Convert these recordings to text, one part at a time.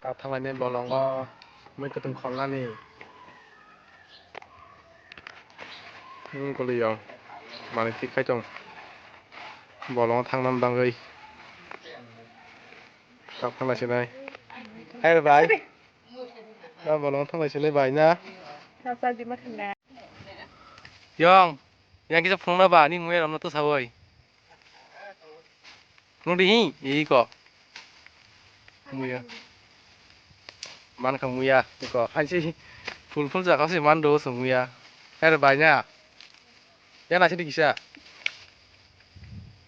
ครับทำไมเนี่ยบอลองก็ไม่กระตุ้นความล่านี่ก็เลยเอามาในที่ใครจงบอลองทางนั้นดังเลยครับทางไหนเช่นไรให้ระบายแล้วบอลองทางไหนเช่นไรบายนะเราจะดิมาถึงแล้ว Yang, yang kita phone na ba ni ngwe ram na to sawai. No di hi ko. Muya. Man ka muya ko. Ai si phul ja ka si man do so muya. Hai ra ba nya. Ya na si di kisa.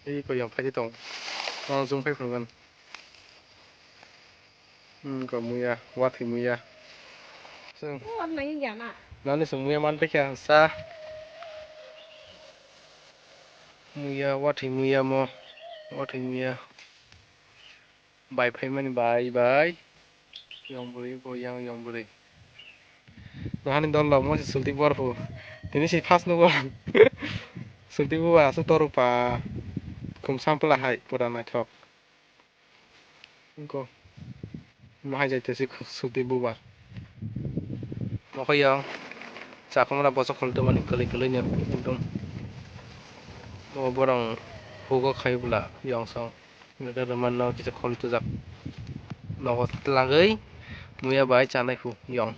Ko yang phai tong. Nong zoom phai phun gan. Ko muya, wa thi muya. Sung. What are you doing? Nó ni sung muya man pe kya sa. Muya wa thi muya mo. Wa thi muya. Bài phai man bài. Yang buri ko yang buri. Nó hanin don lo mo si sulti bor phu. Ini si pas no bor. Sulti bu wa su toru pa. Kum sampla hai pura na thok. Ko. Ma hai jai te si sulti bu ba. Mo ko yang. Sa ko na bo so khol to man kali nya dum. Mo borang hu ko khai bula yang song. Nda man no ki sa khol to jak. Nó có lang ấy. Muya bai cha nai phu yang.